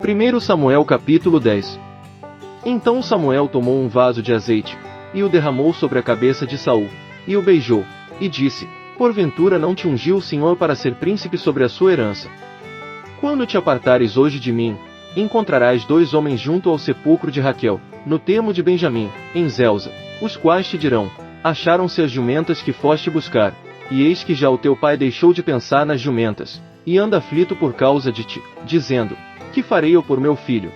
1 Samuel capítulo 10. Então Samuel tomou um vaso de azeite, e o derramou sobre a cabeça de Saul, e o beijou, e disse: Porventura não te ungiu o Senhor para ser príncipe sobre a sua herança? Quando te apartares hoje de mim, encontrarás 2 homens junto ao sepulcro de Raquel, no termo de Benjamim, em Zelza, os quais te dirão: Acharam-se as jumentas que foste buscar, e eis que já o teu pai deixou de pensar nas jumentas, e anda aflito por causa de ti, dizendo: Que farei eu por meu filho?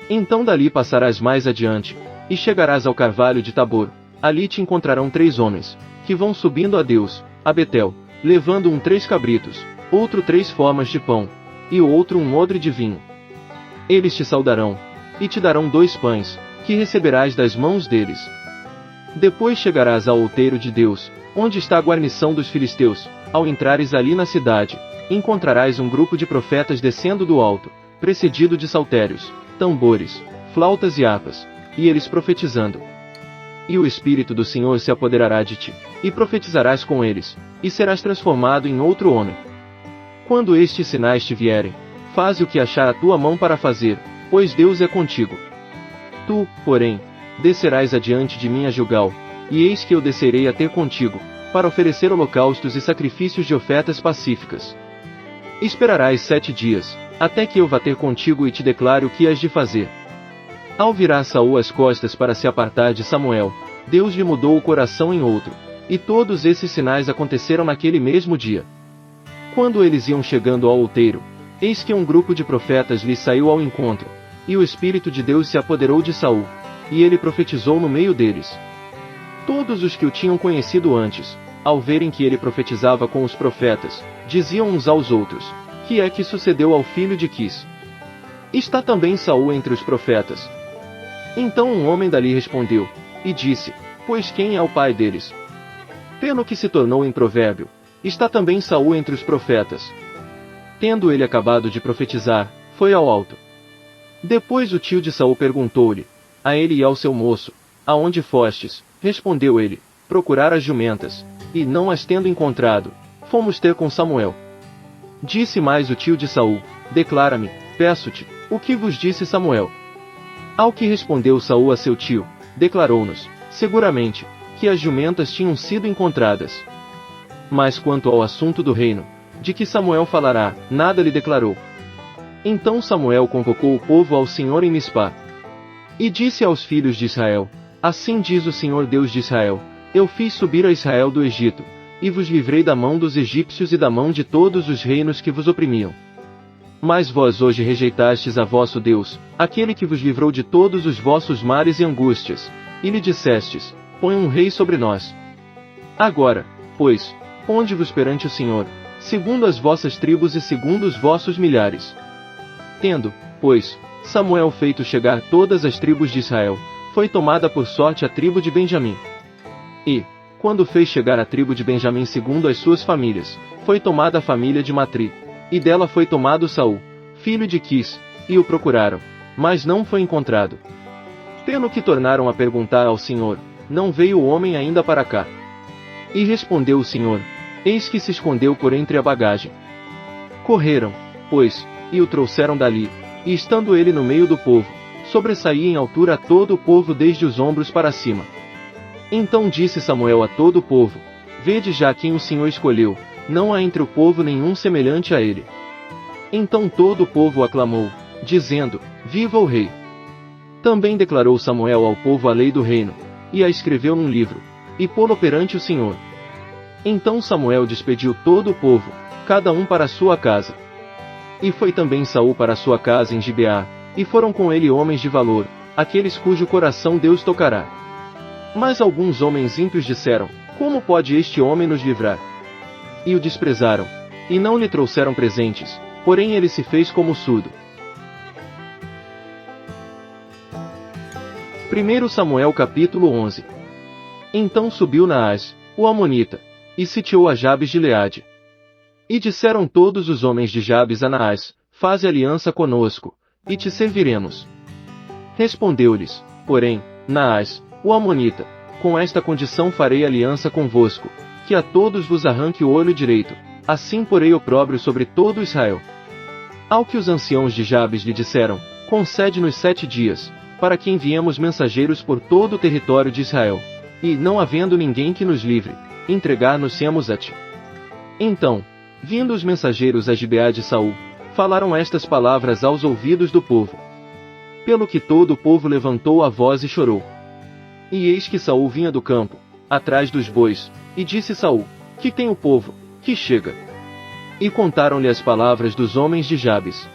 Então dali passarás mais adiante, e chegarás ao carvalho de Tabor. Ali te encontrarão 3 homens, que vão subindo a Deus, a Betel, levando um 3 cabritos, outro 3 formas de pão, e o outro um odre de vinho. Eles te saudarão, e te darão 2 pães, que receberás das mãos deles. Depois chegarás ao outeiro de Deus, onde está a guarnição dos filisteus. Ao entrares ali na cidade, encontrarás um grupo de profetas descendo do alto, precedido de saltérios, tambores, flautas e harpas, e eles profetizando. E o Espírito do Senhor se apoderará de ti, e profetizarás com eles, e serás transformado em outro homem. Quando estes sinais te vierem, faze o que achar a tua mão para fazer, pois Deus é contigo. Tu, porém, descerás adiante de mim a Gilgal, e eis que eu descerei a ter contigo, para oferecer holocaustos e sacrifícios de ofertas pacíficas. Esperarás 7 dias, até que eu vá ter contigo e te declare o que has de fazer. Ao virar Saul as costas para se apartar de Samuel, Deus lhe mudou o coração em outro, e todos esses sinais aconteceram naquele mesmo dia. Quando eles iam chegando ao outeiro, eis que um grupo de profetas lhe saiu ao encontro, e o Espírito de Deus se apoderou de Saul, e ele profetizou no meio deles. Todos os que o tinham conhecido antes, ao verem que ele profetizava com os profetas, diziam uns aos outros: Que é que sucedeu ao filho de Quis? Está também Saul entre os profetas? Então um homem dali respondeu, e disse: Pois quem é o pai deles? Pelo que se tornou em provérbio: Está também Saul entre os profetas. Tendo ele acabado de profetizar, foi ao alto. Depois o tio de Saul perguntou-lhe, a ele e ao seu moço: Aonde fostes? Respondeu ele: Procurar as jumentas, e, não as tendo encontrado, fomos ter com Samuel. Disse mais o tio de Saul: Declara-me, peço-te, o que vos disse Samuel. Ao que respondeu Saul a seu tio, declarou-nos, seguramente, que as jumentas tinham sido encontradas. Mas quanto ao assunto do reino, de que Samuel falará, nada lhe declarou. Então Samuel convocou o povo ao Senhor em Mispá. E disse aos filhos de Israel: Assim diz o Senhor Deus de Israel: Eu fiz subir a Israel do Egito, e vos livrei da mão dos egípcios e da mão de todos os reinos que vos oprimiam. Mas vós hoje rejeitastes a vosso Deus, aquele que vos livrou de todos os vossos mares e angústias, e lhe dissestes: Põe um rei sobre nós. Agora, pois, ponde-vos perante o Senhor, segundo as vossas tribos e segundo os vossos milhares. Tendo, pois, Samuel feito chegar todas as tribos de Israel, foi tomada por sorte a tribo de Benjamim. E, quando fez chegar a tribo de Benjamim segundo as suas famílias, foi tomada a família de Matri, e dela foi tomado Saul, filho de Quis, e o procuraram, mas não foi encontrado. Pelo que tornaram a perguntar ao Senhor: Não veio o homem ainda para cá? E respondeu o Senhor: Eis que se escondeu por entre a bagagem. Correram, pois, e o trouxeram dali, e estando ele no meio do povo, sobressaía em altura a todo o povo desde os ombros para cima. Então disse Samuel a todo o povo: Vede já quem o Senhor escolheu, não há entre o povo nenhum semelhante a ele. Então todo o povo aclamou, dizendo: Viva o rei! Também declarou Samuel ao povo a lei do reino, e a escreveu num livro, e pô-lo perante o Senhor. Então Samuel despediu todo o povo, cada um para a sua casa. E foi também Saul para a sua casa em Gibeá, e foram com ele homens de valor, aqueles cujo coração Deus tocará. Mas alguns homens ímpios disseram: Como pode este homem nos livrar? E o desprezaram, e não lhe trouxeram presentes, porém ele se fez como surdo. 1 Samuel capítulo 11. Então subiu Naás, o amonita, e sitiou a Jabes de Gileade. E disseram todos os homens de Jabes a Naás: Faze aliança conosco, e te serviremos. Respondeu-lhes, porém, Naás, o amonita: Com esta condição farei aliança convosco, que a todos vos arranque o olho direito, assim porei opróbrio sobre todo Israel. Ao que os anciãos de Jabes lhe disseram: concede-nos 7 dias, para que enviemos mensageiros por todo o território de Israel, e, não havendo ninguém que nos livre, entregar-nos-emos a ti. Então, vindo os mensageiros a Gibeá de Saul, falaram estas palavras aos ouvidos do povo. Pelo que todo o povo levantou a voz e chorou. E eis que Saul vinha do campo, atrás dos bois, e disse Saul: que tem o povo, que chega? E contaram-lhe as palavras dos homens de Jabes.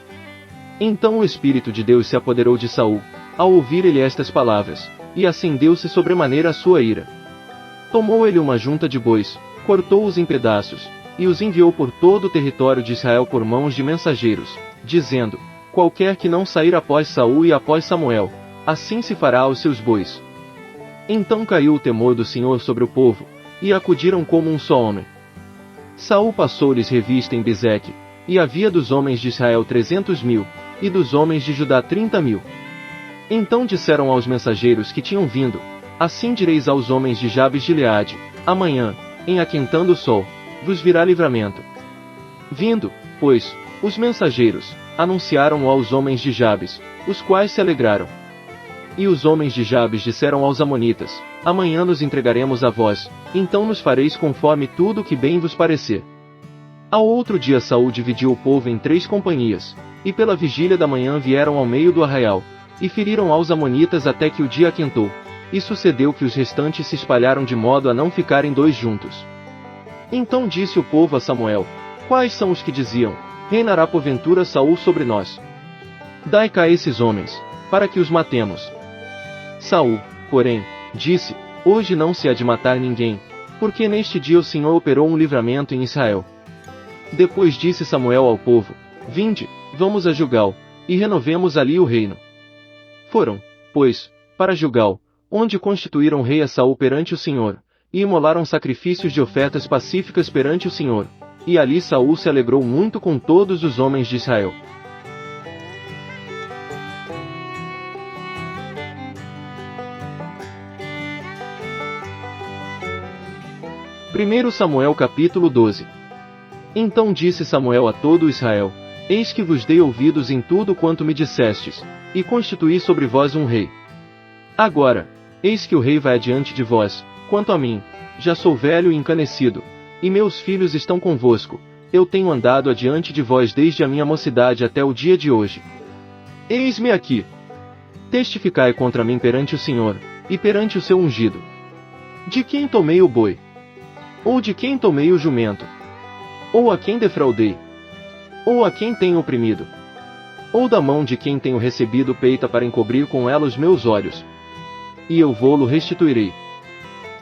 Então o Espírito de Deus se apoderou de Saul, ao ouvir ele estas palavras, e acendeu-se sobremaneira a sua ira. Tomou ele uma junta de bois, cortou-os em pedaços, e os enviou por todo o território de Israel por mãos de mensageiros, dizendo: qualquer que não sair após Saul e após Samuel, assim se fará aos seus bois. Então caiu o temor do Senhor sobre o povo, e acudiram como um só homem. Saul passou-lhes revista em Bezeque, e havia dos homens de Israel 300.000, e dos homens de Judá 30.000. Então disseram aos mensageiros que tinham vindo: assim direis aos homens de Jabes de Gileade: amanhã, em aquentando o sol, vos virá livramento. Vindo, pois, os mensageiros, anunciaram-o aos homens de Jabes, os quais se alegraram. E os homens de Jabes disseram aos amonitas: amanhã nos entregaremos a vós, então nos fareis conforme tudo o que bem vos parecer. Ao outro dia Saul dividiu o povo em 3 companhias, e pela vigília da manhã vieram ao meio do arraial, e feriram aos amonitas até que o dia aquentou, e sucedeu que os restantes se espalharam de modo a não ficarem 2 juntos. Então disse o povo a Samuel: quais são os que diziam: reinará porventura Saul sobre nós? Dai cá esses homens, para que os matemos. Saul, porém, disse: hoje não se há de matar ninguém, porque neste dia o Senhor operou um livramento em Israel. Depois disse Samuel ao povo: vinde, vamos a Gilgal, e renovemos ali o reino. Foram, pois, para Gilgal, onde constituíram rei a Saul perante o Senhor, e imolaram sacrifícios de ofertas pacíficas perante o Senhor, e ali Saul se alegrou muito com todos os homens de Israel. Primeiro Samuel capítulo 12. Então disse Samuel a todo Israel: eis que vos dei ouvidos em tudo quanto me dissestes, e constituí sobre vós um rei. Agora, eis que o rei vai adiante de vós. Quanto a mim, já sou velho e encanecido, e meus filhos estão convosco. Eu tenho andado adiante de vós desde a minha mocidade até o dia de hoje. Eis-me aqui. Testificai contra mim perante o Senhor, e perante o seu ungido. De quem tomei o boi? Ou de quem tomei o jumento? Ou a quem defraudei? Ou a quem tenho oprimido? Ou da mão de quem tenho recebido peita para encobrir com ela os meus olhos? E eu vô-lo restituirei.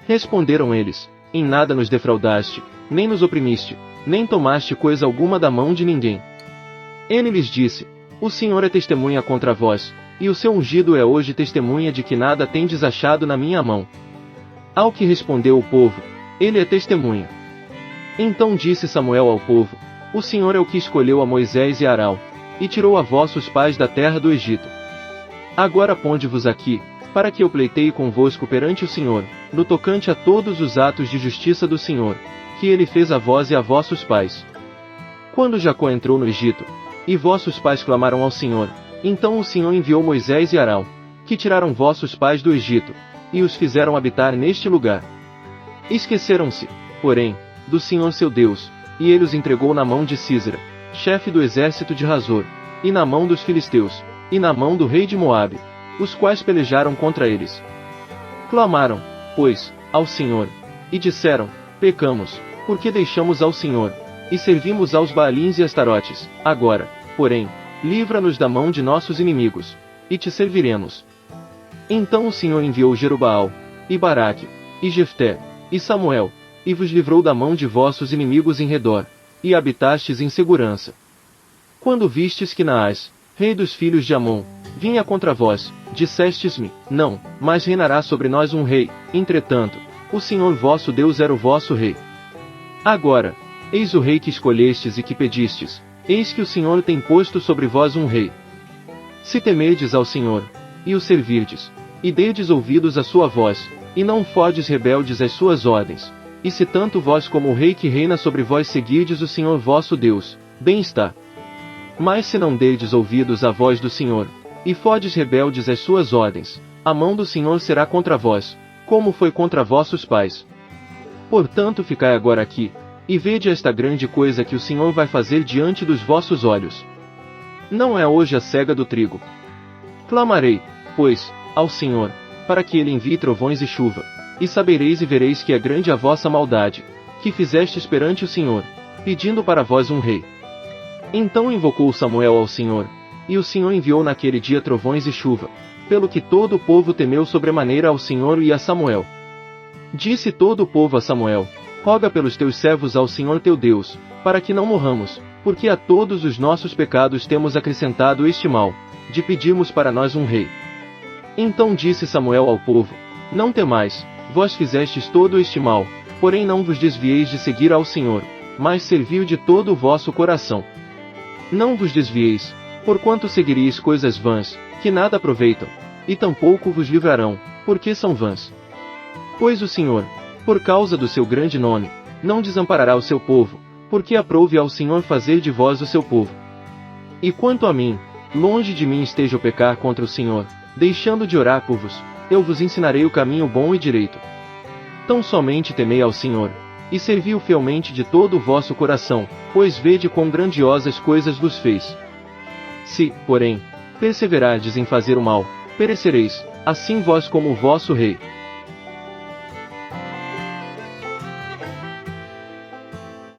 Responderam eles: em nada nos defraudaste, nem nos oprimiste, nem tomaste coisa alguma da mão de ninguém. Ele lhes disse: o Senhor é testemunha contra vós, e o seu ungido é hoje testemunha de que nada tendes achado na minha mão. Ao que respondeu o povo: ele é testemunha. Então disse Samuel ao povo: o Senhor é o que escolheu a Moisés e Arão, e tirou a vossos pais da terra do Egito. Agora ponde-vos aqui, para que eu pleiteie convosco perante o Senhor, no tocante a todos os atos de justiça do Senhor, que ele fez a vós e a vossos pais. Quando Jacó entrou no Egito, e vossos pais clamaram ao Senhor, então o Senhor enviou Moisés e Arão, que tiraram vossos pais do Egito, e os fizeram habitar neste lugar. Esqueceram-se, porém, do Senhor seu Deus, e ele os entregou na mão de Sísera, chefe do exército de Razor, e na mão dos filisteus, e na mão do rei de Moabe, os quais pelejaram contra eles. Clamaram, pois, ao Senhor, e disseram: pecamos, porque deixamos ao Senhor, e servimos aos Baalins e Astarotes. Agora, porém, livra-nos da mão de nossos inimigos, e te serviremos. Então o Senhor enviou Jerubaal, e Baraque, e Jefté, e Samuel, e vos livrou da mão de vossos inimigos em redor, e habitastes em segurança. Quando vistes que Naás, rei dos filhos de Amon, vinha contra vós, dissestes-me: não, mas reinará sobre nós um rei. Entretanto, o Senhor vosso Deus era o vosso rei. Agora, eis o rei que escolhestes e que pedistes, eis que o Senhor tem posto sobre vós um rei. Se temerdes ao Senhor, e o servirdes, e derdes ouvidos à sua voz, e não fordes rebeldes às suas ordens, e se tanto vós como o rei que reina sobre vós seguirdes o Senhor vosso Deus, bem está. Mas se não derdes ouvidos à voz do Senhor, e fodes rebeldes às suas ordens, a mão do Senhor será contra vós, como foi contra vossos pais. Portanto ficai agora aqui, e vede esta grande coisa que o Senhor vai fazer diante dos vossos olhos. Não é hoje a cega do trigo. Clamarei, pois, ao Senhor, para que ele envie trovões e chuva, e sabereis e vereis que é grande a vossa maldade, que fizestes perante o Senhor, pedindo para vós um rei. Então invocou Samuel ao Senhor, e o Senhor enviou naquele dia trovões e chuva, pelo que todo o povo temeu sobremaneira ao Senhor e a Samuel. Disse todo o povo a Samuel: roga pelos teus servos ao Senhor teu Deus, para que não morramos, porque a todos os nossos pecados temos acrescentado este mal, de pedirmos para nós um rei. Então disse Samuel ao povo: não temais, vós fizestes todo este mal, porém não vos desvieis de seguir ao Senhor, mas serviu de todo o vosso coração. Não vos desvieis, porquanto seguireis coisas vãs, que nada aproveitam, e tampouco vos livrarão, porque são vãs. Pois o Senhor, por causa do seu grande nome, não desamparará o seu povo, porque aprouve ao Senhor fazer de vós o seu povo. E quanto a mim, longe de mim esteja o pecar contra o Senhor, deixando de orar por vos, eu vos ensinarei o caminho bom e direito. Tão somente temei ao Senhor, e servi-o fielmente de todo o vosso coração, pois vede quão grandiosas coisas vos fez. Se, porém, perseverardes em fazer o mal, perecereis, assim vós como o vosso rei.